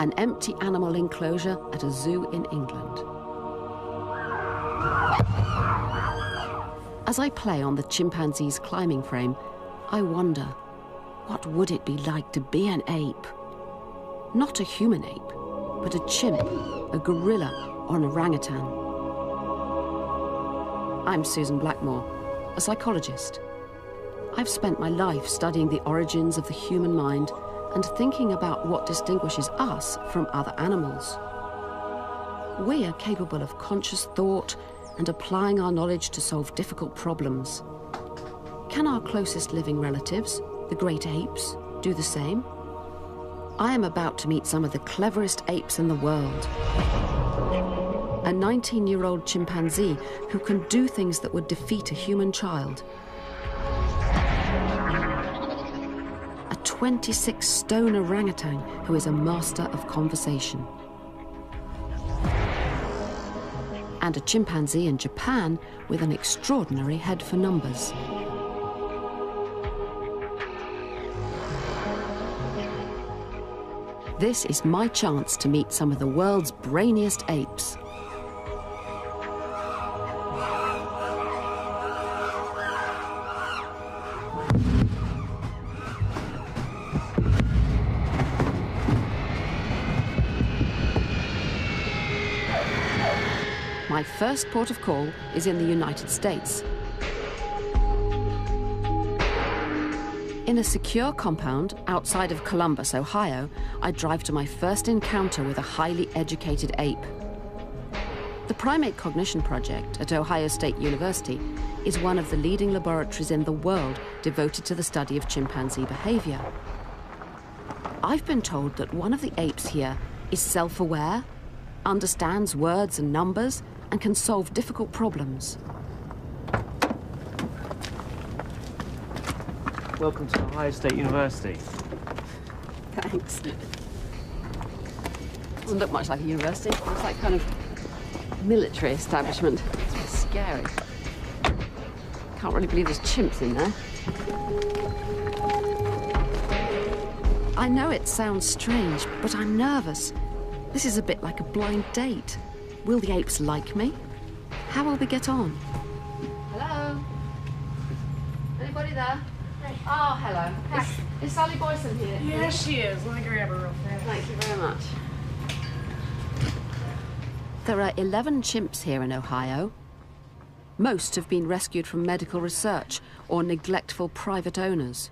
an empty animal enclosure at a zoo in England. As I play on the chimpanzee's climbing frame, I wonder, what would it be like to be an ape? Not a human ape, but a chimp, a gorilla, or an orangutan. I'm Susan Blackmore, a psychologist. I've spent my life studying the origins of the human mind and thinking about what distinguishes us from other animals. We are capable of conscious thought and applying our knowledge to solve difficult problems. Can our closest living relatives, the great apes, do the same? I am about to meet some of the cleverest apes in the world. A 19-year-old chimpanzee who can do things that would defeat a human child. A 26-stone orangutan who is a master of conversation. And a chimpanzee in Japan with an extraordinary head for numbers. This is my chance to meet some of the world's brainiest apes. My first port of call is in the United States. In a secure compound outside of Columbus, Ohio, I drive to my first encounter with a highly educated ape. The Primate Cognition Project at Ohio State University is one of the leading laboratories in the world devoted to the study of chimpanzee behavior. I've been told that one of the apes here is self-aware, understands words and numbers, and can solve difficult problems. Welcome to Ohio State University. Thanks. Doesn't look much like a university. It looks like kind of military establishment. It's a bit scary. Can't really believe there's chimps in there. I know it sounds strange, but I'm nervous. This is a bit like a blind date. Will the apes like me? How will we get on? Hello? Anybody there? Oh, hello. Is Sally Boyson here? Yes, she is. Let me grab her real fast. Thank you very much. There are 11 chimps here in Ohio. Most have been rescued from medical research or neglectful private owners.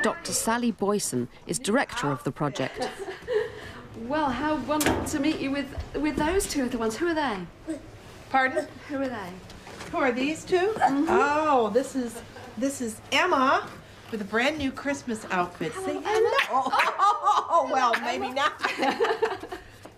Dr. Sally Boyson is director of the project. Well, how wonderful to meet you with those two other ones. Who are they? Pardon? Who are they? Who are these two? Mm-hmm. Oh, this is Emma with a brand new Christmas outfit. Hello, Say hello. Oh, well, Emma. maybe not.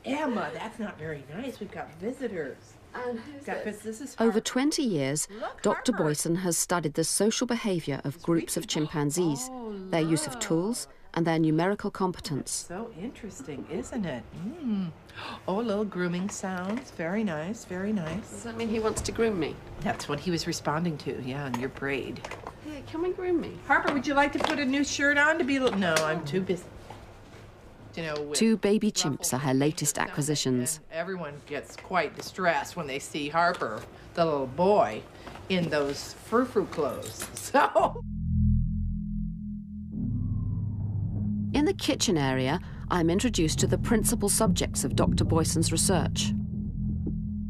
Emma, that's not very nice. We've got visitors. And who's this? This is Over 20 years, Look, Dr. Harper. Boyson has studied the social behavior of groups of chimpanzees, their use of tools, and their numerical competence. So interesting, isn't it? Mm. Oh, little grooming sounds. Very nice, very nice. Does that mean he wants to groom me? That's what he was responding to, yeah, in your braid. Yeah, can we groom me? Harper, would you like to put a new shirt on to be... No, I'm too busy. You know, with 2 baby chimps are her latest acquisitions. And everyone gets quite distressed when they see Harper, the little boy, in those frou-frou clothes. So... In the kitchen area, I'm introduced to the principal subjects of Dr. Boyson's research.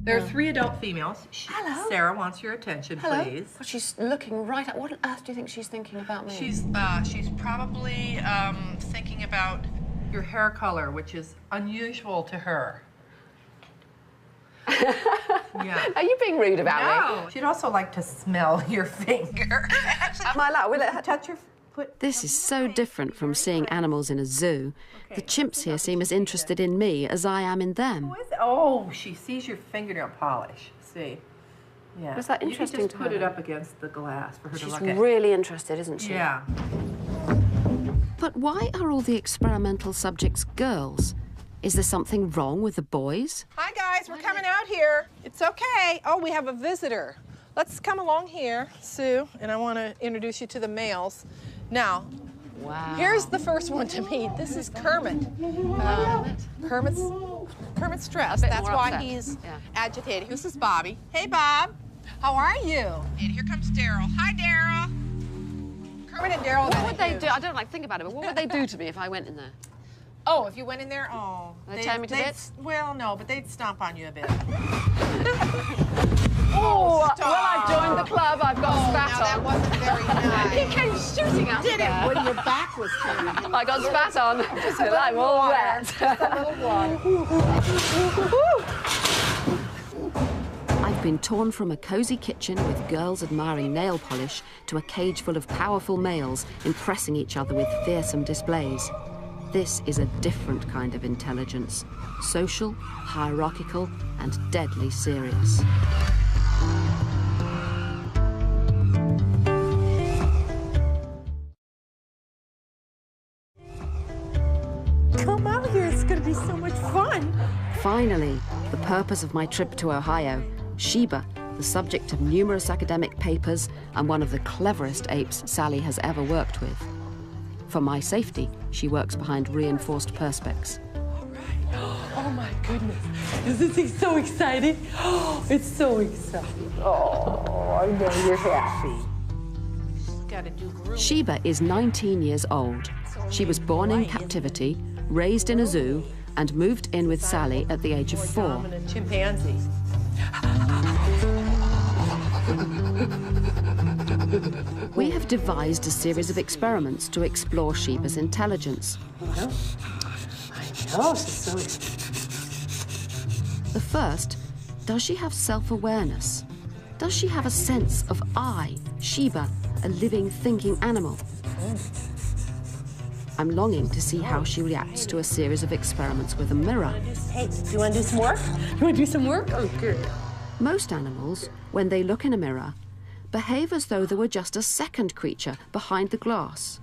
There are 3 adult females. Hello. Sarah wants your attention, please. Well, she's looking right at... What on earth do you think she's thinking about me? She's probably thinking about your hair color, which is unusual to her. Yeah. Are you being rude about me? No. She'd also like to smell your finger. Am I allowed? Will it touch your foot? This is so different from seeing animals in a zoo. The chimps here seem as interested in me as I am in them. Oh, she sees your fingernail polish. See? Yeah. Was that You interesting can to just put her it then? up against the glass for her to She's look at. really interested, isn't she? Yeah. But why are all the experimental subjects girls? Is there something wrong with the boys? Hi, guys. We're coming out here. It's okay. Oh, we have a visitor. Let's come along here, Sue, and I want to introduce you to the males. Now, Wow. here's the first one to meet. This is Kermit. Kermit's stressed. bit That's more why upset. he's Yeah. agitated. This is Bobby. Hey, Bob. How are you? And here comes Daryl. Hi, Daryl. Kermit and Daryl. What would they do? I don't like think about it, but what would they do to me if I went in there? Oh, if you went in there, oh. They tear me to they'd- bits? Well, no, but they'd stomp on you a bit. Oh, stop. well, I've joined the club. I've got spat Now on. that wasn't very nice. He came shooting out Did it there. when your back was turned. I got spat on. I'm all water. wet. Just a little water. I've been torn from a cosy kitchen with girls admiring nail polish to a cage full of powerful males impressing each other with fearsome displays. This is a different kind of intelligence. Social, hierarchical, and deadly serious. Come out here, it's gonna be so much fun. Finally, the purpose of my trip to Ohio, Sheba, the subject of numerous academic papers and one of the cleverest apes Sally has ever worked with. For my safety, she works behind reinforced perspex. Oh my goodness, isn't he so excited? Oh, it's so exciting. Oh, I know you're happy. Gotta do grooming. Sheba is 19 years old. She was born in captivity, raised in a zoo, and moved in with Sally at the age of 4. Dominant chimpanzee. We have devised a series of experiments to explore Sheba's intelligence. Oh, she's so The first, does she have self-awareness? Does she have a sense of I, Sheba, a living, thinking animal? I'm longing to see how she reacts to a series of experiments with a mirror. Hey, do you want to do some work? You want to do some work? Oh, good. Most animals, when they look in a mirror, behave as though there were just a second creature behind the glass.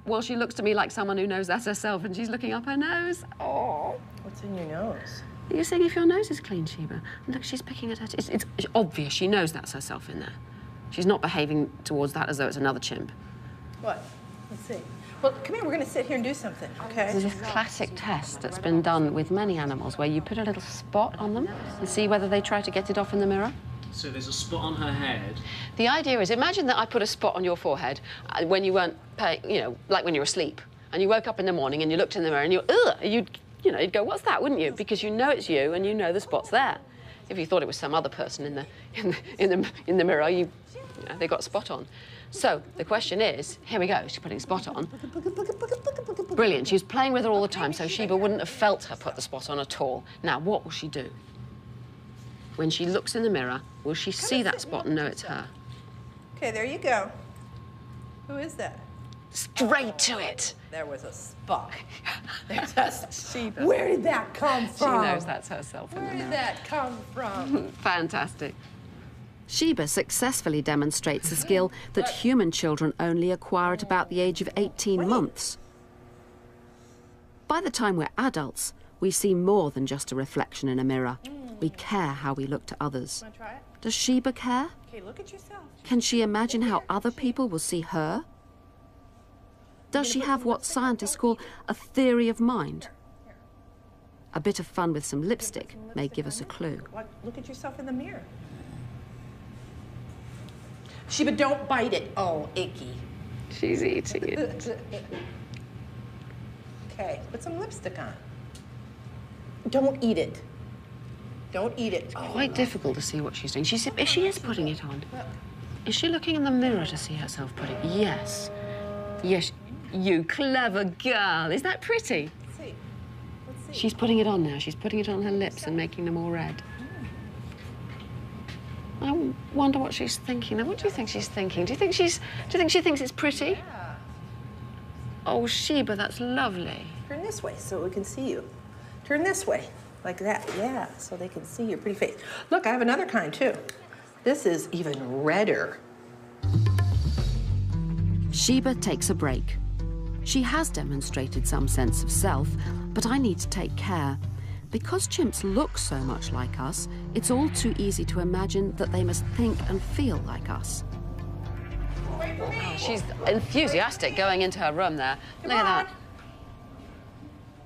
Well, she looks to me like someone who knows that herself, and she's looking up her nose. Oh. What's in your nose? You're saying if your nose is clean, Sheba. Look, she's picking at her. It's obvious. She knows that's herself in there. She's not behaving towards that as though it's another chimp. What? Let's see. Well, come here. We're going to sit here and do something, okay? There's a classic test that's been done with many animals where you put a little spot on them and see whether they try to get it off in the mirror. So there's a spot on her head. The idea is, imagine that I put a spot on your forehead when you weren't paying, you know, like when you were asleep, and you woke up in the morning and you looked in the mirror and you'd go, what's that, wouldn't you? Because you know it's you and you know the spot's there. If you thought it was some other person in the mirror, you know, they got a spot on. So the question is, here we go, she's putting a spot on. Brilliant, she was playing with her all the time, so Sheba wouldn't have felt her put the spot on at all. Now, what will she do? When she looks in the mirror, will she see that spot and know it's her? Okay, there you go. Who is that? Straight to it. There was a spot. There's a Sheba. Where did that come She from? knows that's herself in the Where mirror. did that come from? Fantastic. Sheba successfully demonstrates a skill that human children only acquire at about the age of 18 months. By the time we're adults, we see more than just a reflection in a mirror. We care how we look to others. Want to try it? Does Sheba care? Okay, look at yourself. Can she imagine how other people will see her? Does she have what scientists call a theory of mind? A bit of fun with some lipstick may give us a clue. Look at yourself in the mirror. Sheba, don't bite it. Oh, icky. She's eating it. Okay, put some lipstick on. Don't eat it. Don't eat it. Quite difficult to see what she's doing. She is putting it on. Is she looking in the mirror to see herself put it? Yes. Yes, you clever girl. Is that pretty? Let's see. Let's see. She's putting it on now. She's putting it on her lips and making them all red. I wonder what she's thinking. Now, what do you think she's thinking? Do you think she thinks it's pretty? Yeah. Oh, Sheba, that's lovely. Turn this way so we can see you. Turn this way, like that. Yeah, so they can see your pretty face. Look, I have another kind too. This is even redder. Sheba takes a break. She has demonstrated some sense of self, but I need to take care. Because chimps look so much like us, it's all too easy to imagine that they must think and feel like us. She's enthusiastic going into her room there. Look at that.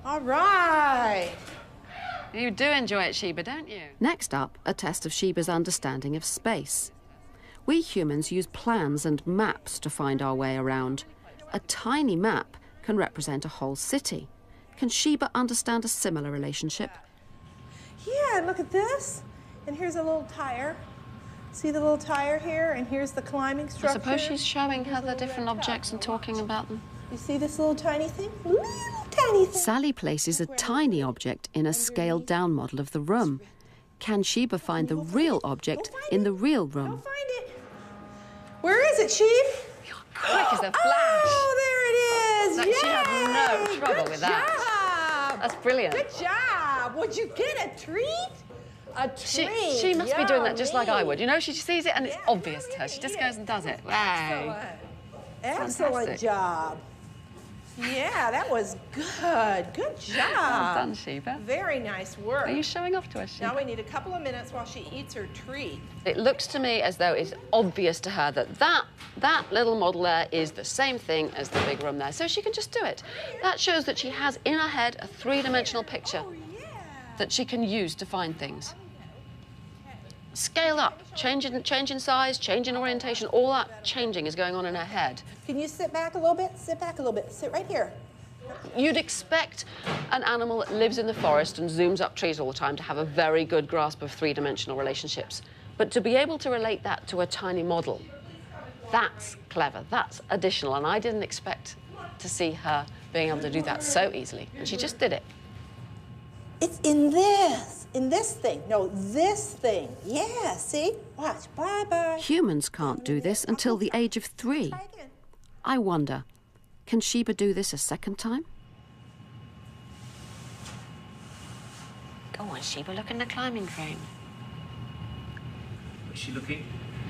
All right. You do enjoy it, Sheba, don't you? Next up, a test of Sheba's understanding of space. We humans use plans and maps to find our way around. A tiny map can represent a whole city. Can Sheba understand a similar relationship? Yeah, look at this. And here's a little tire. See the little tire here? And here's the climbing structure. I suppose she's showing her the different objects and talking about them. You see this little tiny thing? Little tiny thing. Sally places a tiny object in a scaled-down model of the room. Can Sheba find the real object in the real room? Go find it. Where is it, Sheep? Quick as a flash. Oh, there it is. Like she had no Yay! trouble Good with that. Job. That's brilliant. Good job. Would you get a treat? A treat. She must be doing that just like I Yummy. would. You know, she sees it and it's Yeah, obvious to her. yeah, She just yeah. goes and does it. Wow. Excellent Fantastic. job. Yeah, that was good. Good job. Well done, Sheba. Very nice work. Are you showing off to us, Sheba? Now we need a couple of minutes while she eats her treat. It looks to me as though it's obvious to her that that little model there is the same thing as the big room there, so she can just do it. That shows that she has in her head a three-dimensional picture that she can use to find things. Scale up, change in size, change in orientation, all that changing is going on in her head. Can you sit back a little bit? Sit back a little bit. Sit right here. You'd expect an animal that lives in the forest and zooms up trees all the time to have a very good grasp of three-dimensional relationships. But to be able to relate that to a tiny model, that's clever, that's additional, and I didn't expect to see her being able to do that so easily, and she just did it. It's in this thing. No, this thing. Yeah, see? Watch. Bye-bye. Humans can't do this until the age of 3. Try again. I wonder, can Sheba do this a second time? Go on, Sheba, look in the climbing frame. Is she looking?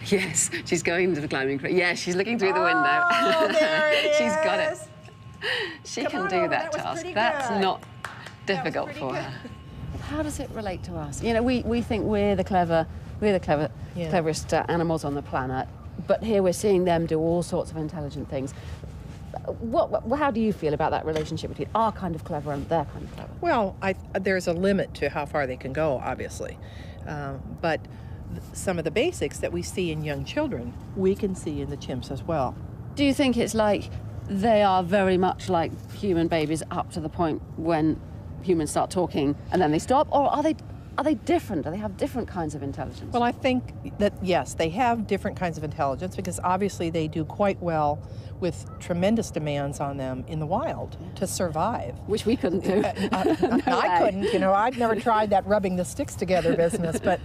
Yes, she's going to the climbing frame. Yeah, she's looking through the window. Oh, there it is. She's got it. She Come can on do over. that That was task. pretty That's good. not difficult pretty for good. her. How does it relate to us? You know, we think we're the cleverest animals on the planet, but here we're seeing them do all sorts of intelligent things. How do you feel about that relationship between our kind of clever and their kind of clever? Well, there's a limit to how far they can go, obviously. But some of the basics that we see in young children, we can see in the chimps as well. Do you think it's like they are very much like human babies up to the point when humans start talking and then they stop, or are they different? Do they have different kinds of intelligence? Well, I think that, yes, they have different kinds of intelligence because obviously they do quite well with tremendous demands on them in the wild to survive. Which we couldn't do. I couldn't, you know, I'd never tried that rubbing the sticks together business, but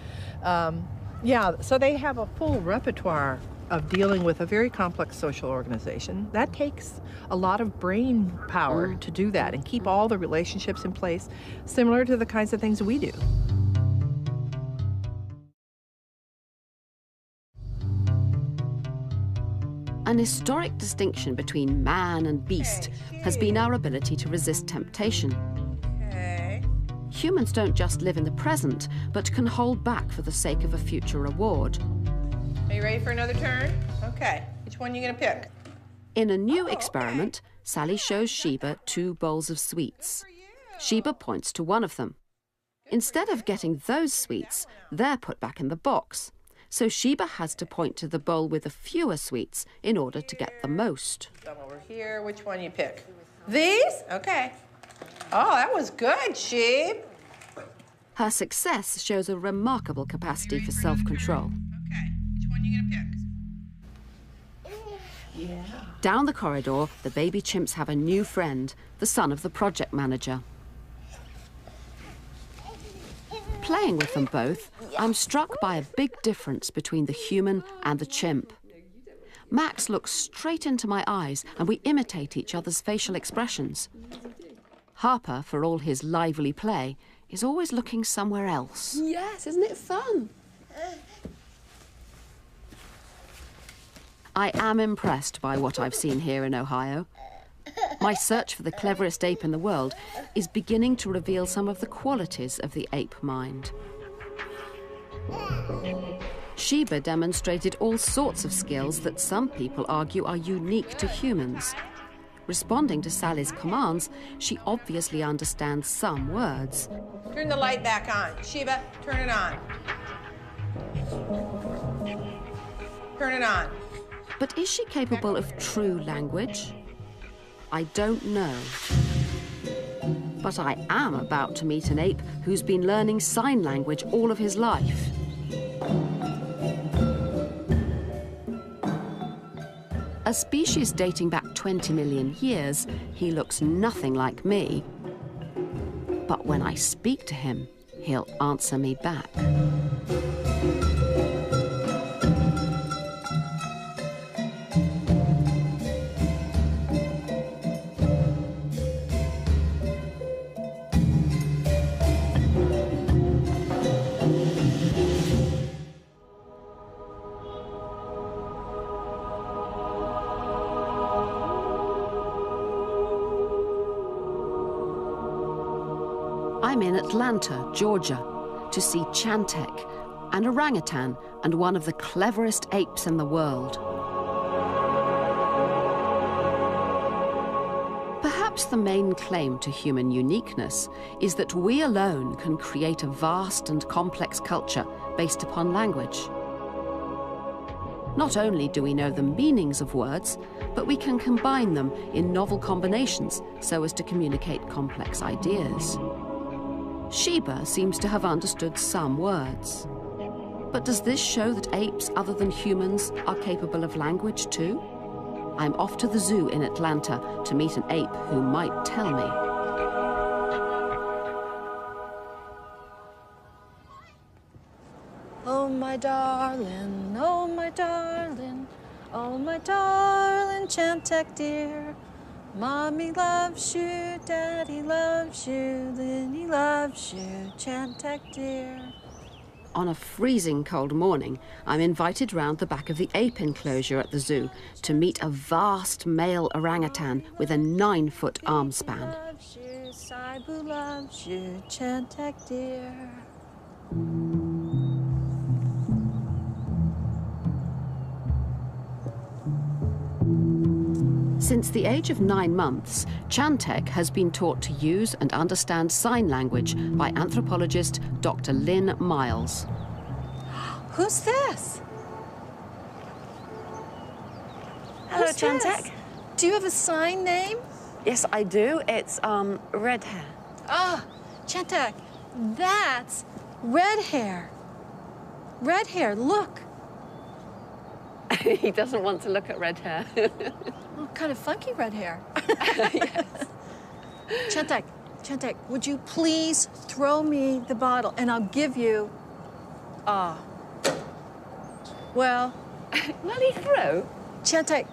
yeah, so they have a full repertoire of dealing with a very complex social organization. That takes a lot of brain power to do that and keep all the relationships in place, similar to the kinds of things we do. An historic distinction between man and beast has been our ability to resist temptation. Okay. Humans don't just live in the present, but can hold back for the sake of a future reward. Are you ready for another turn? Okay. Which one are you going to pick? In a new experiment, Sally shows Sheba 2 bowls of sweets. Sheba points to one of them. Instead of getting those sweets, they're put back in the box. So Sheba has to point to the bowl with the fewer sweets in order to get the most. Some over here. Which one you pick? These? Okay. Oh, that was good, Sheep. Her success shows a remarkable capacity for self-control. Okay. Which one you going to pick? Down the corridor, the baby chimps have a new friend, the son of the project manager. Playing with them both, I'm struck by a big difference between the human and the chimp. Max looks straight into my eyes and we imitate each other's facial expressions. Harper, for all his lively play, is always looking somewhere else. Yes, isn't it fun? I am impressed by what I've seen here in Ohio. My search for the cleverest ape in the world is beginning to reveal some of the qualities of the ape mind. Sheba demonstrated all sorts of skills that some people argue are unique to humans. Responding to Sally's commands, she obviously understands some words. Turn the light back on. Sheba, turn it on. Turn it on. But is she capable of true language? I don't know. But I am about to meet an ape who's been learning sign language all of his life. A species dating back 20 million years, he looks nothing like me. But when I speak to him, he'll answer me back. I'm in Atlanta, Georgia, to see Chantek, an orangutan and one of the cleverest apes in the world. Perhaps the main claim to human uniqueness is that we alone can create a vast and complex culture based upon language. Not only do we know the meanings of words, but we can combine them in novel combinations so as to communicate complex ideas. Sheba seems to have understood some words. But does this show that apes other than humans are capable of language too? I'm off to the zoo in Atlanta to meet an ape who might tell me. Oh my darling, oh my darling, oh my darling Chantek dear. Mommy loves you, Daddy loves you, Linny loves you, Chantek dear. On a freezing cold morning, I'm invited round the back of the ape enclosure at the zoo to meet a vast male orangutan with a 9-foot arm span. Loves you, Saibu loves you, Chantek dear. Since the age of 9 months, Chantek has been taught to use and understand sign language by anthropologist Dr. Lynn Miles. Who's this? Hello, Who's Chantek. this? Do you have a sign name? Yes, I do. It's red hair. Ah, Chantek, that's red hair. Red hair, look. He doesn't want to look at red hair. Oh, kind of funky red hair. Yes. Chantek, would you please throw me the bottle and I'll give you, well, Will he throw? Chantek,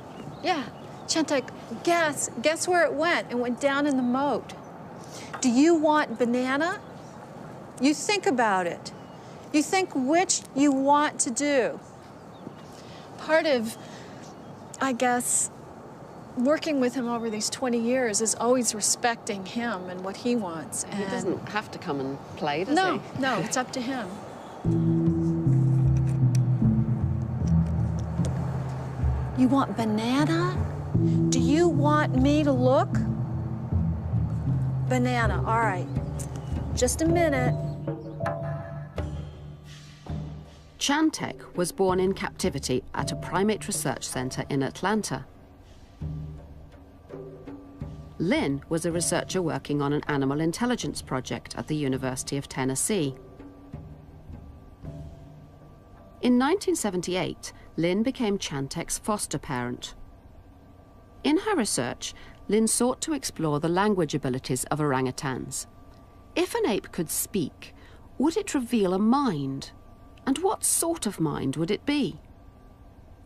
guess where it went? It went down in the moat. Do you want banana? You think about it. You think which you want to do. Part of, I guess, working with him over these 20 years is always respecting him and what he wants. And He doesn't have to come and play, does no, he? no, it's up to him. You want banana? Do you want me to look? Banana, all right. Just a minute. Chantek was born in captivity at a primate research center in Atlanta. Lynn was a researcher working on an animal intelligence project at the University of Tennessee. In 1978, Lynn became Chantek's foster parent. In her research, Lynn sought to explore the language abilities of orangutans. If an ape could speak, would it reveal a mind? And what sort of mind would it be?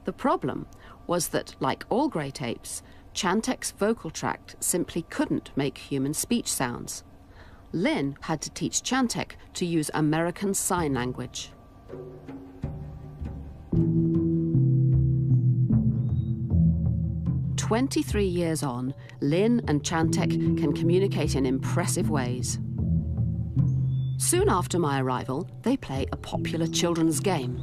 The problem was that, like all great apes, Chantek's vocal tract simply couldn't make human speech sounds. Lynn had to teach Chantek to use American Sign Language. 23 years on, Lynn and Chantek can communicate in impressive ways. Soon after my arrival, they play a popular children's game.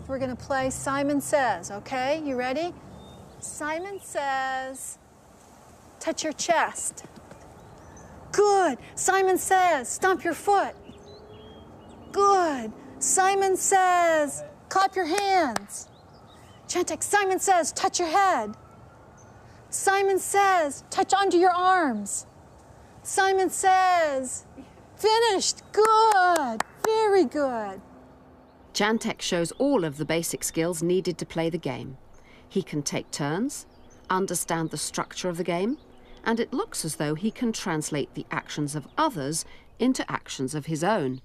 We're going to play Simon Says, okay? You ready? Simon Says, touch your chest. Good. Simon Says, stomp your foot. Good. Simon Says, clap your hands. Chantek, Simon Says, touch your head. Simon Says, touch onto your arms. Simon Says, finished. Good. Very good. Chantek shows all of the basic skills needed to play the game. He can take turns, understand the structure of the game, and it looks as though he can translate the actions of others into actions of his own.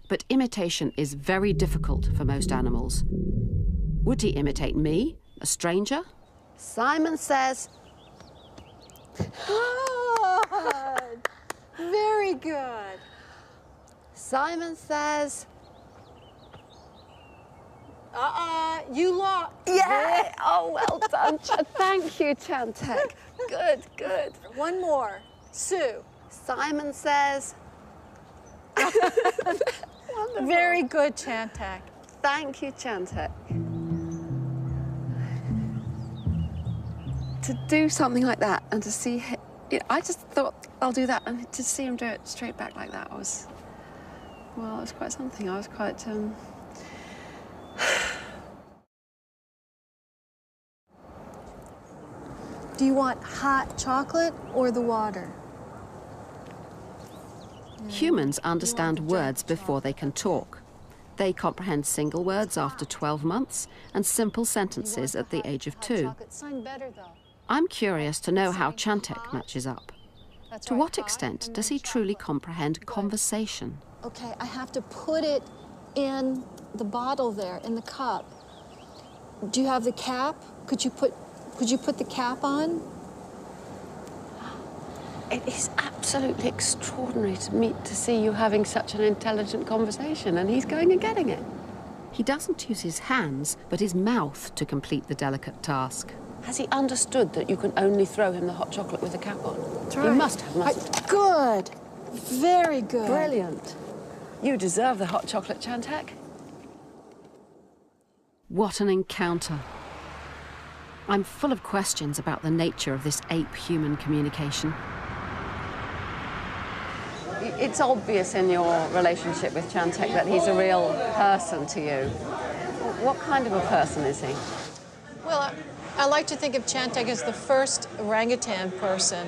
But imitation is very difficult for most animals. Would he imitate me, a stranger? Simon Says. Good. Very good. Simon Says. You lost. Yeah! Oh, well done. Thank you, Chantek. Good, good. One more. Sue. Simon Says. Wonderful. Very good, Chantek. Thank you, Chantek. To do something like that and to see him, I just thought I'll do that, and to see him do it straight back like that was, well, it was quite something. I was quite, Do you want hot chocolate or the water? Humans understand words before they can talk. They comprehend single words after 12 months and simple sentences at the age of 2. I'm curious to know how Chantek matches up. To what extent does he truly comprehend conversation? Okay, I have to put it in the bottle there, in the cup. Do you have the cap? Could you put the cap on? it is absolutely extraordinary to see you having such an intelligent conversation, and he's going and getting it. He doesn't use his hands, but his mouth to complete the delicate task. Has he understood that you can only throw him the hot chocolate with the cap on? That's He right. must have, mustn't he? Good. Very good. Brilliant. You deserve the hot chocolate, Chantek. What an encounter. I'm full of questions about the nature of this ape-human communication. It's obvious in your relationship with Chantek that he's a real person to you. What kind of a person is he? Well, I like to think of Chantek as the first orangutan person.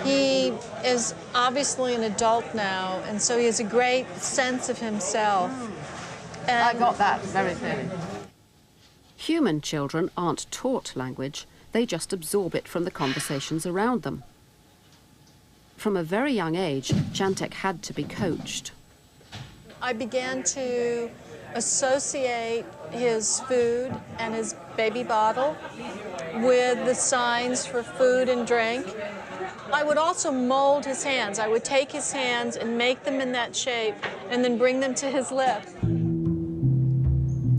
He is obviously an adult now, and so he has a great sense of himself. And I got that very clearly. Human children aren't taught language, they just absorb it from the conversations around them. From a very young age, Chantek had to be coached. I began to associate his food and his baby bottle with the signs for food and drink. I would also mold his hands. I would take his hands and make them in that shape and then bring them to his lips.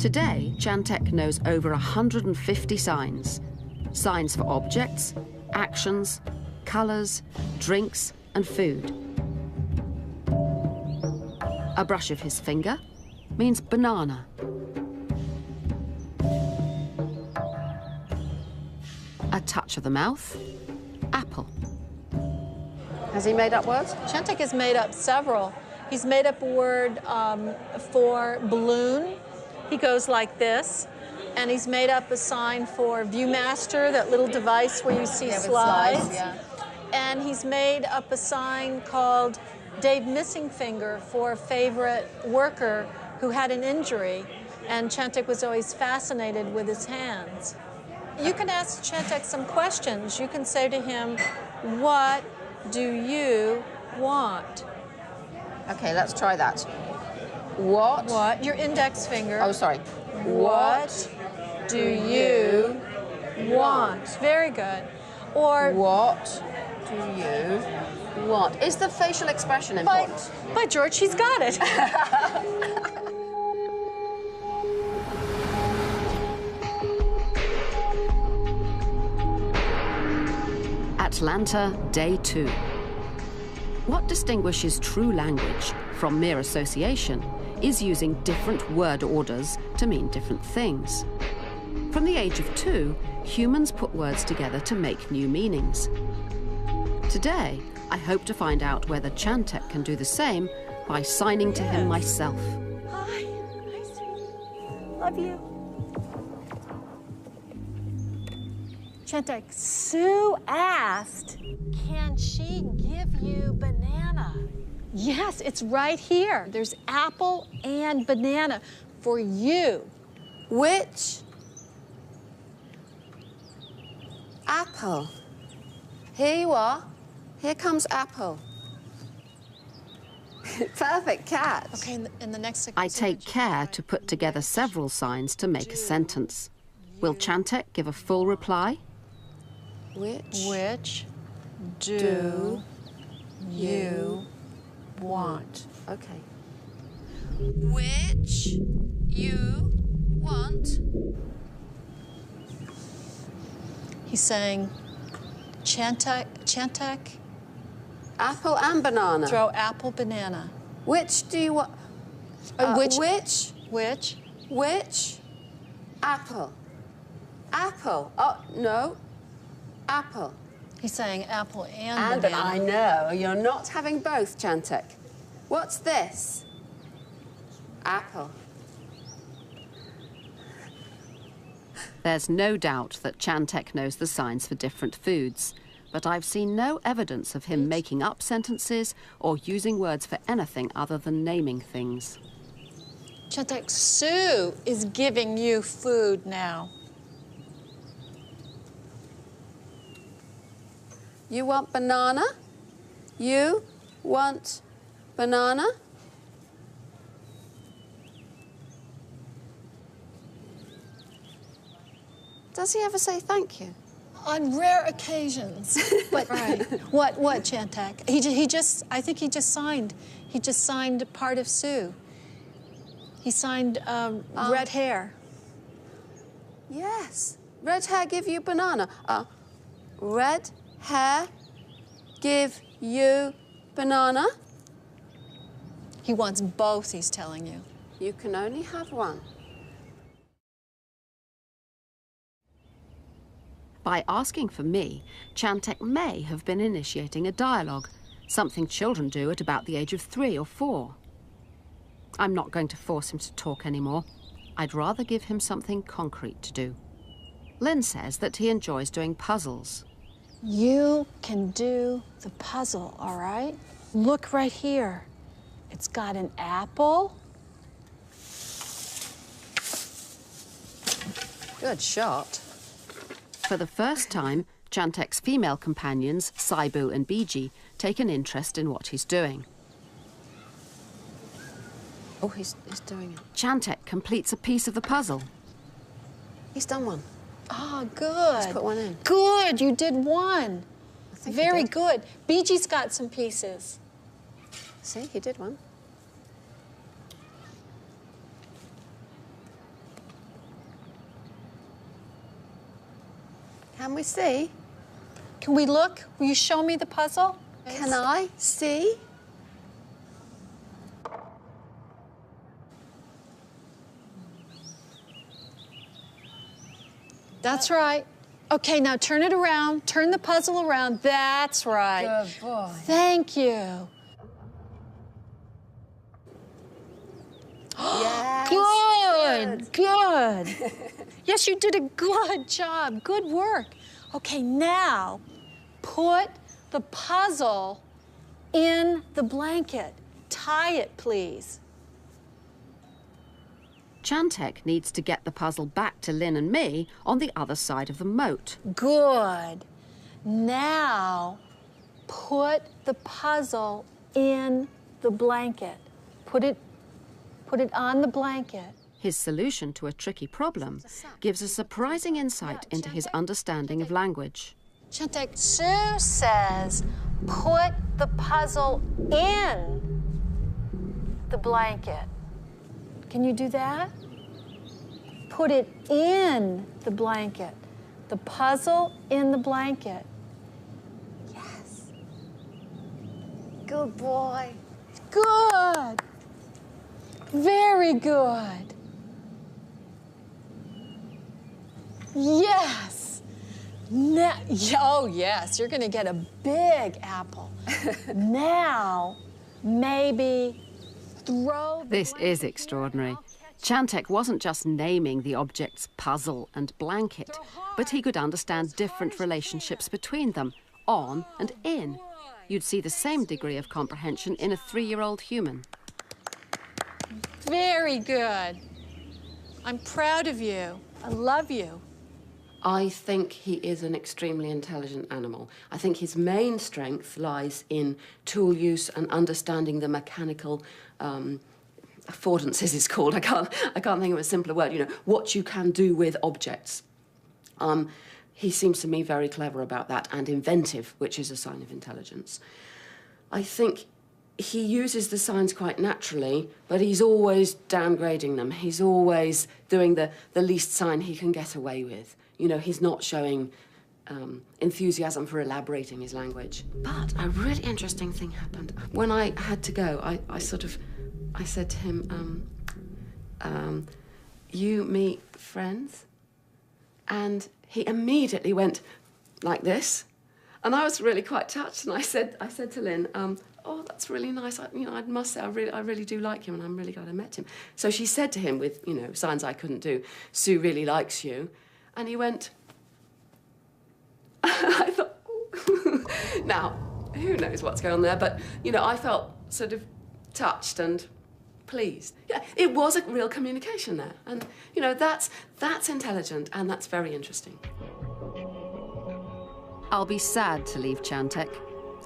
Today, Chantek knows over 150 signs. Signs for objects, actions, colours, drinks and food. A brush of his finger means banana. A touch of the mouth, apple. Has he made up words? Chantek has made up several. He's made up a word for balloon. He goes like this. And he's made up a sign for Viewmaster, that little device where you see slides. Yeah. And he's made up a sign called Dave Missingfinger for a favorite worker who had an injury. And Chantek was always fascinated with his hands. You can ask Chantek some questions. You can say to him, "What do you want?" Okay, let's try that. What? What? Your index finger. Oh, sorry. What do you want? Very good. Or What do you want? Is the facial expression important? by George, he's got it. Atlanta, day 2. What distinguishes true language from mere association is using different word orders to mean different things. From the age of 2, humans put words together to make new meanings. Today, I hope to find out whether Chantek can do the same by signing to him myself. Hi. Hi, sweetie. Love you. Chantek, Sue asked, can she give you banana? Yes, it's right here. There's apple and banana for you. Which apple? Here you are. Here comes apple. Perfect catch. Okay, in the next I take care to put together several signs to make a sentence. Will Chantek give a full reply? Which do you want? Okay. Which you want? He's saying, Chantek, Apple and banana. throw apple, banana. Which do you want? Which? Which? Apple. Apple. Oh, no. Apple. He's saying apple and And banana. I know, you're not having both, Chantek. What's this? Apple. There's no doubt that Chantek knows the signs for different foods, but I've seen no evidence of him making up sentences or using words for anything other than naming things. Chantek, Sue is giving you food now. You want banana? You want banana? Does he ever say thank you? On rare occasions. But right. What, Chantek? I think he just signed part of Sue. He signed red hair. Yes. Red hair give you banana. Red hair give you banana? He wants both, he's telling you. You can only have one. By asking for me, Chantek may have been initiating a dialogue, something children do at about the age of 3 or 4. I'm not going to force him to talk anymore. I'd rather give him something concrete to do. Lynn says that he enjoys doing puzzles. You can do the puzzle, all right? Look right here. It's got an apple. Good shot. For the first time, Chantek's female companions, Saibu and Biji, take an interest in what he's doing. Oh, he's doing it. Chantek completes a piece of the puzzle. He's done one. Oh, good. Let's put one in. Good, you did one. I think Very he did. good. Biji's got some pieces. See, he did one. Can we see? Can we look? Will you show me the puzzle? Can I see? That's right. Okay, now turn it around. Turn the puzzle around. That's right. Good boy. Thank you. Yes. Good. Yes, you did a good job. Good work. Okay, now put the puzzle in the blanket. Tie it, please. Chantek needs to get the puzzle back to Lynn and me on the other side of the moat. Good. Now put the puzzle in the blanket. Put it on the blanket. His solution to a tricky problem gives a surprising insight into his understanding of language. Chantek, Sue says put the puzzle in the blanket. Can you do that? Put it in the blanket. The puzzle in the blanket. Good boy. Good. Very good. Yes. Now, oh, yes, you're going to get a big apple. Now, maybe throw... This is extraordinary. Chantek wasn't just naming the objects puzzle and blanket, but he could understand different relationships between them, on and in. You'd see the same degree of comprehension in a 3-year-old human. Very good. I'm proud of you. I love you. I think he is an extremely intelligent animal. I think his main strength lies in tool use and understanding the mechanical affordances, it's called. I can't think of a simpler word. You know, what you can do with objects. He seems to me very clever about that and inventive, which is a sign of intelligence. I think he uses the signs quite naturally, but he's always downgrading them. He's always doing the least sign he can get away with. You know, he's not showing enthusiasm for elaborating his language. But a really interesting thing happened. When I had to go, I said to him, you meet friends? And he immediately went like this. And I was really quite touched. And I said to Lynn, oh, that's really nice. I must say, I really do like him, and I'm really glad I met him. So she said to him with, you know, signs I couldn't do, Sue really likes you. And he went, I thought, now, who knows what's going on there, but, you know, I felt sort of touched and pleased. Yeah, it was a real communication there. And, you know, that's intelligent, and that's very interesting. I'll be sad to leave Chantek.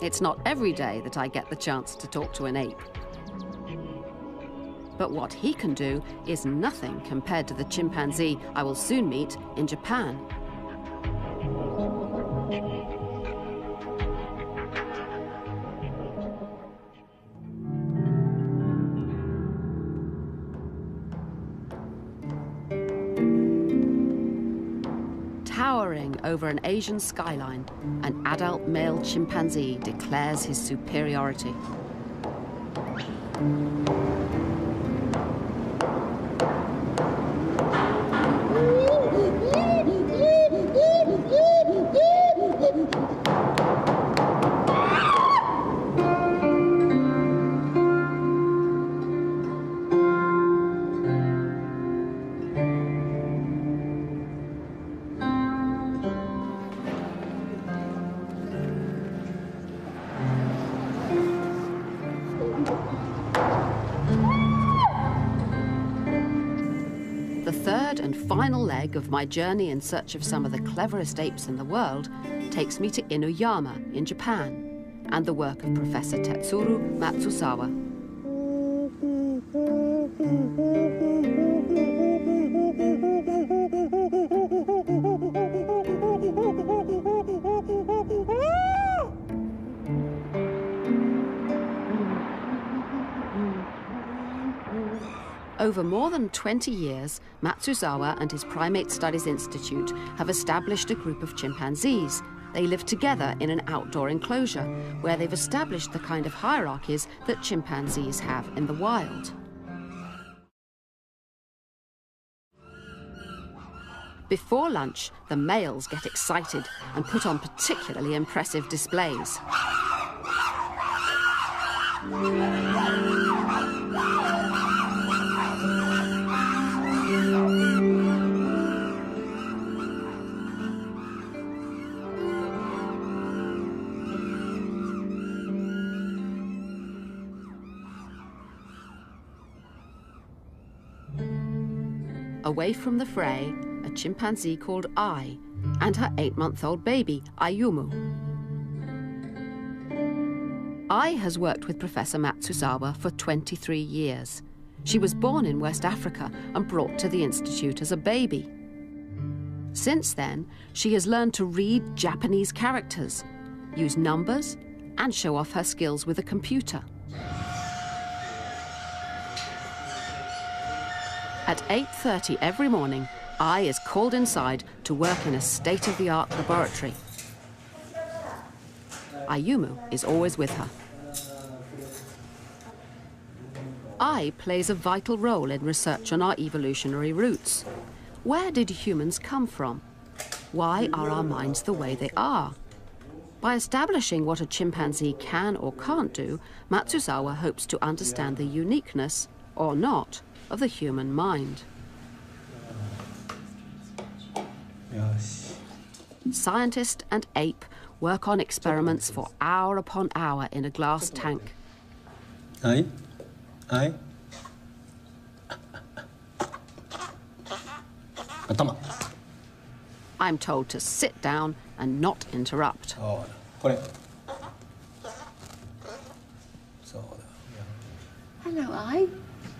It's not every day that I get the chance to talk to an ape. But what he can do is nothing compared to the chimpanzee I will soon meet in Japan. Towering over an Asian skyline, an adult male chimpanzee declares his superiority. The third and final leg of my journey in search of some of the cleverest apes in the world takes me to Inuyama in Japan and the work of Professor Tetsuro Matsuzawa. Over more than 20 years, Matsuzawa and his Primate Studies Institute have established a group of chimpanzees. They live together in an outdoor enclosure where they've established the kind of hierarchies that chimpanzees have in the wild. Before lunch, the males get excited and put on particularly impressive displays. Away from the fray, a chimpanzee called Ai and her 8-month-old baby, Ayumu. Ai has worked with Professor Matsuzawa for 23 years. She was born in West Africa and brought to the Institute as a baby. Since then, she has learned to read Japanese characters, use numbers, and show off her skills with a computer. At 8:30 every morning, Ai is called inside to work in a state-of-the-art laboratory. Ayumu is always with her. Eye plays a vital role in research on our evolutionary roots. Where did humans come from? Why are our minds the way they are? By establishing what a chimpanzee can or can't do, Matsuzawa hopes to understand the uniqueness, or not, of the human mind. Scientist and ape work on experiments for hour upon hour in a glass tank. Aye. I'm told to sit down and not interrupt. Hello, Ai.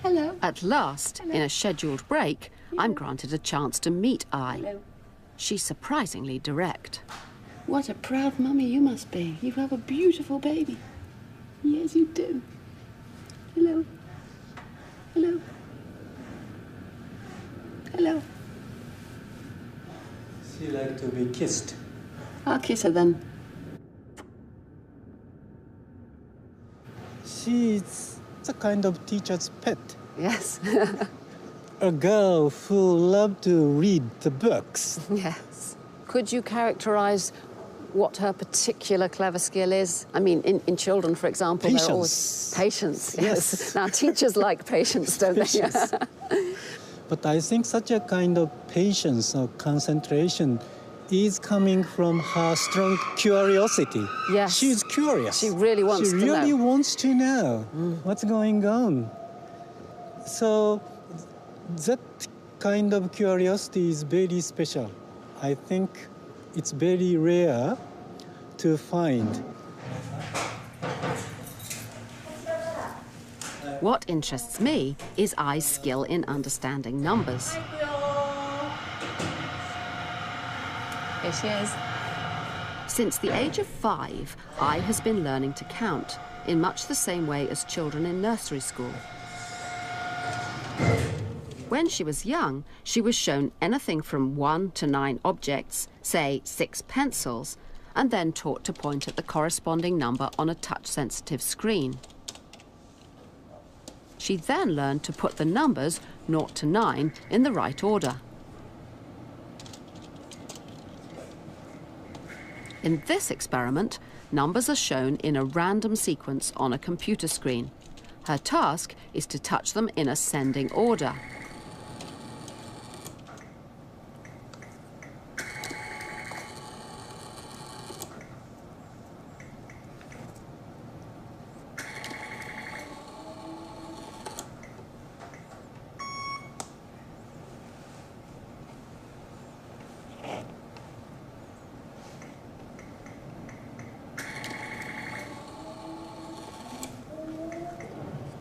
Hello. At last, in a scheduled break, I'm granted a chance to meet Ai. Hello. She's surprisingly direct. What a proud mummy you must be. You have a beautiful baby. Yes, you do. Hello. Hello. Hello. She likes to be kissed. I'll kiss her then. She's a kind of teacher's pet. Yes. A girl who loves to read the books. Yes. Could you characterize what her particular clever skill is? I mean, in children, for example, they're always... Patience. Yes. Now, teachers like patience, don't they? But I think such a kind of patience or concentration is coming from her strong curiosity. Yes. She's curious. She really wants to know. She really wants to know what's going on. So that kind of curiosity is very special. I think it's very rare to find. What interests me is Ai's skill in understanding numbers. Here she is. Since the age of 5, Ai has been learning to count in much the same way as children in nursery school. When she was young, she was shown anything from 1 to 9 objects, say 6 pencils, and then taught to point at the corresponding number on a touch-sensitive screen. She then learned to put the numbers 0 to 9 in the right order. In this experiment, numbers are shown in a random sequence on a computer screen. Her task is to touch them in ascending order.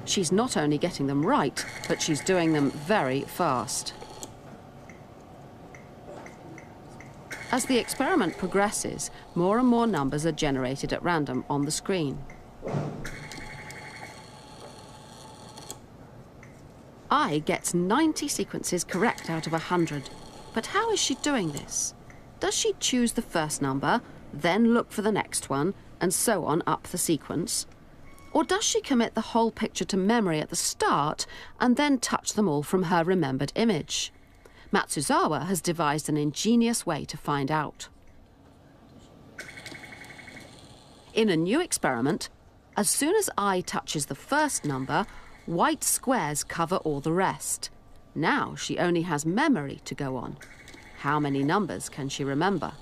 She's not only getting them right, but she's doing them very fast. As the experiment progresses, more and more numbers are generated at random on the screen. Ai gets 90 sequences correct out of 100. But how is she doing this? Does she choose the first number, then look for the next one, and so on up the sequence? Or does she commit the whole picture to memory at the start and then touch them all from her remembered image? Matsuzawa has devised an ingenious way to find out. In a new experiment, as soon as Ai touches the first number, white squares cover all the rest. Now she only has memory to go on. How many numbers can she remember?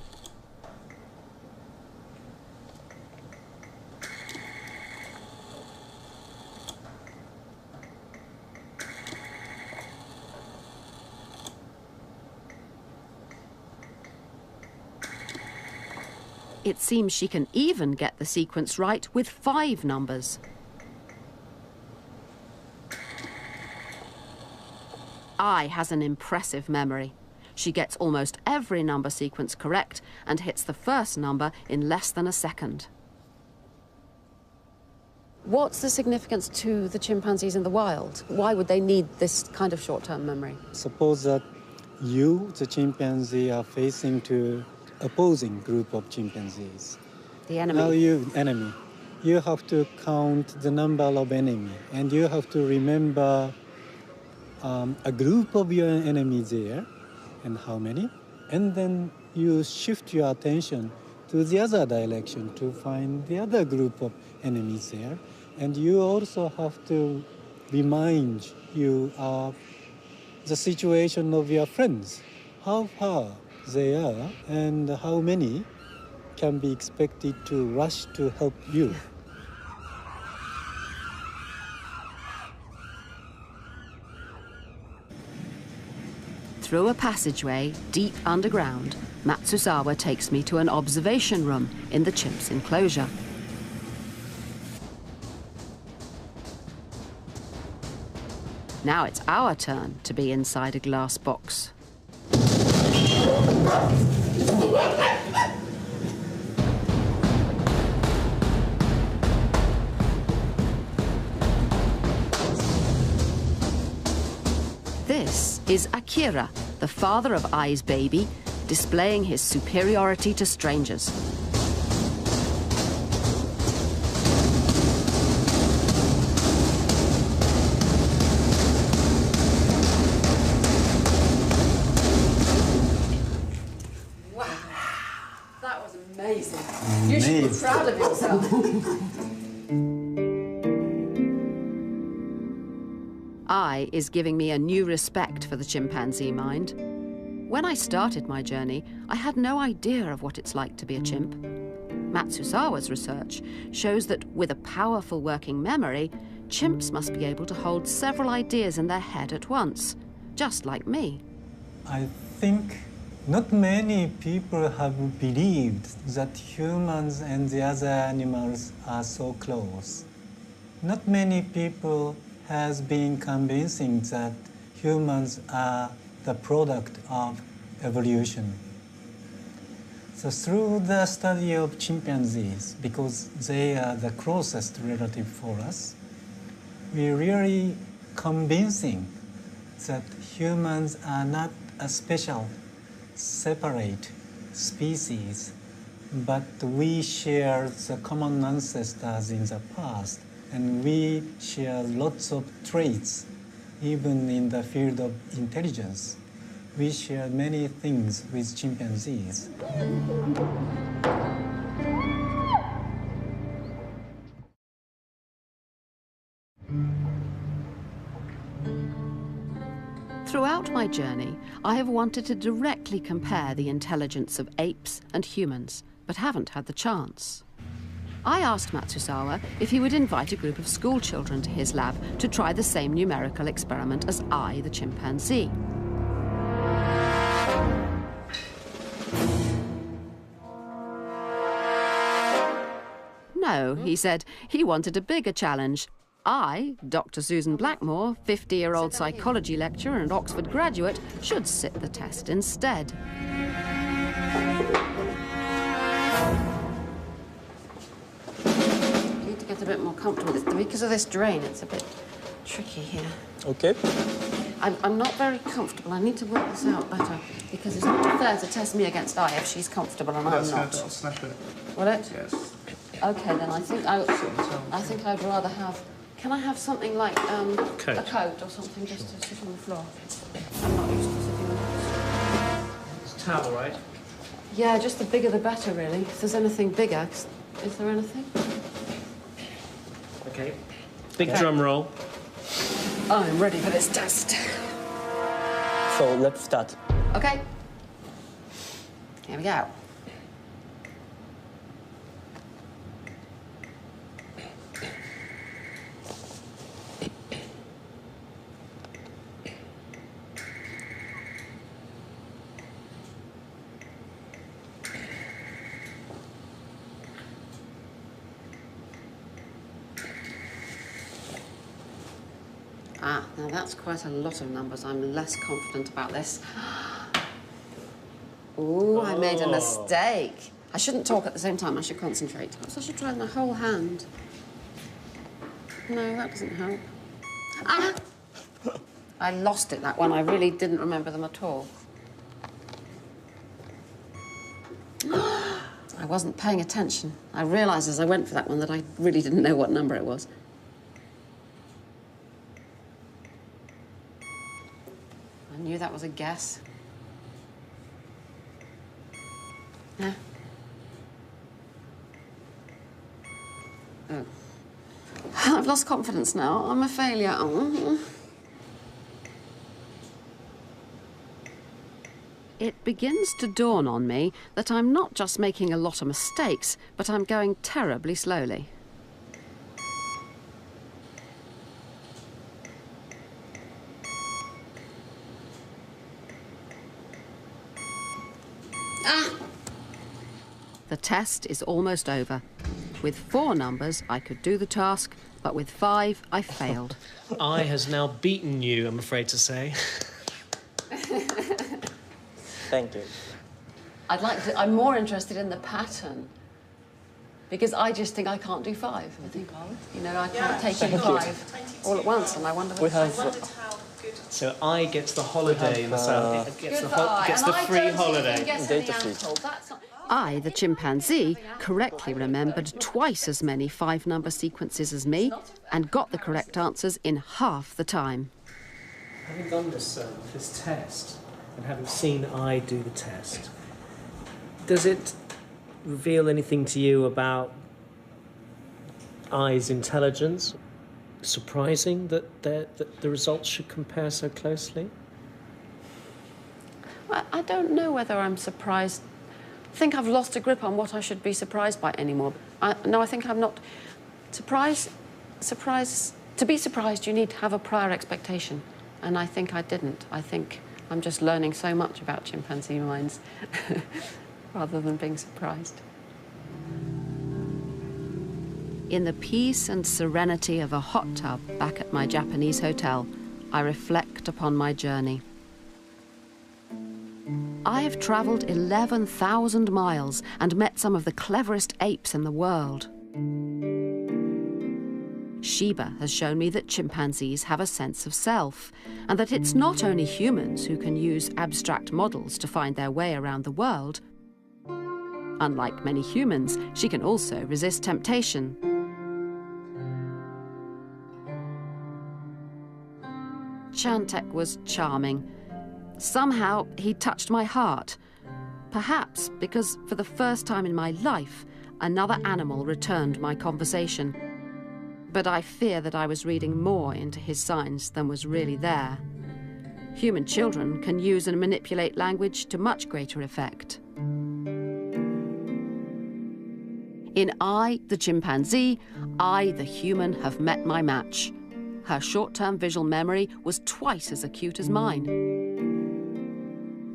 It seems she can even get the sequence right with 5 numbers. Ai has an impressive memory. She gets almost every number sequence correct and hits the first number in less than a second. What's the significance to the chimpanzees in the wild? Why would they need this kind of short-term memory? Suppose that you, the chimpanzee, are facing to opposing group of chimpanzees. The enemy. Now you enemy. you have to count the number of enemy, and you have to remember a group of your enemies there, and how many, and then you shift your attention to the other direction to find the other group of enemies there, and you also have to remind you of the situation of your friends, how far they are, and how many can be expected to rush to help you. Through a passageway deep underground, Matsuzawa takes me to an observation room in the chimp's enclosure. Now it's our turn to be inside a glass box. This is Akira, the father of Ai's baby, displaying his superiority to strangers. Wow, that was amazing. You should be proud of yourself. Ai is giving me a new respect for the chimpanzee mind. When I started my journey, I had no idea of what it's like to be a chimp. Matsuzawa's research shows that with a powerful working memory, chimps must be able to hold several ideas in their head at once, just like me. I think not many people have believed that humans and the other animals are so close. Not many people has been convincing that humans are the product of evolution. So through the study of chimpanzees, because they are the closest relative for us, we really convincing that humans are not a special, separate species, but we share the common ancestors in the past, and we share lots of traits, even in the field of intelligence. We share many things with chimpanzees. Throughout my journey, I have wanted to directly compare the intelligence of apes and humans, but haven't had the chance. I asked Matsuzawa if he would invite a group of school children to his lab to try the same numerical experiment as I, the chimpanzee. No, he said, he wanted a bigger challenge. I, Dr. Susan Blackmore, 50-year-old psychology lecturer and Oxford graduate, should sit the test instead. Get a bit more comfortable with it. Because of this drain, it's a bit tricky here. Okay. I'm not very comfortable. I need to work this out better because it's not fair to test me against Ai if she's comfortable and I'm not. I'll snap it. Will it? Yes. Okay, then I think I'd rather have. Can I have something like a coat or something just to sit on the floor? I'm not used to sitting on this. It's a towel, right? Yeah, just the bigger the better, really. If there's anything bigger, is there anything? Okay. Big drum roll. I'm ready for this test. So let's start. Okay. Here we go. Ah, now that's quite a lot of numbers. I'm less confident about this. Ooh, I made a mistake. I shouldn't talk at the same time. I should concentrate. Perhaps I should try my whole hand. No, that doesn't help. Ah! I lost it, that one. I really didn't remember them at all. I I wasn't paying attention. I realised as I went for that one that I really didn't know what number it was. I knew that was a guess. Yeah. Oh. I've lost confidence now. I'm a failure. Oh. It begins to dawn on me that I'm not just making a lot of mistakes, but I'm going terribly slowly. Ah! The test is almost over. With 4 numbers, I could do the task, but with 5, I failed. I has now beaten you, I'm afraid to say. Thank you. I'm more interested in the pattern, because I just think I can't do 5. I think, you know, I can't take in 5 all at once, and I wonder We have... So I gets the holiday in the south. It gets the free holiday. I, the chimpanzee, correctly remembered twice as many 5-number sequences as me and got the correct answers in half the time. Having done this test and having seen I do the test, does it reveal anything to you about I's intelligence? Surprising that the results should compare so closely? I don't know whether I'm surprised. I think I've lost a grip on what I should be surprised by anymore. No, I think I'm not. To be surprised, you need to have a prior expectation. And I think I didn't. I think I'm just learning so much about chimpanzee minds rather than being surprised. In the peace and serenity of a hot tub back at my Japanese hotel, I reflect upon my journey. I have travelled 11,000 miles and met some of the cleverest apes in the world. Shiba has shown me that chimpanzees have a sense of self, and that it's not only humans who can use abstract models to find their way around the world. Unlike many humans, she can also resist temptation. Chantek was charming. Somehow, he touched my heart. Perhaps because for the first time in my life, another animal returned my conversation. But I fear that I was reading more into his signs than was really there. Human children can use and manipulate language to much greater effect. In I, the chimpanzee, I, the human, have met my match. Her short-term visual memory was twice as acute as mine.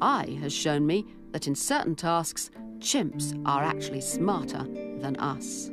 I has shown me that in certain tasks, chimps are actually smarter than us.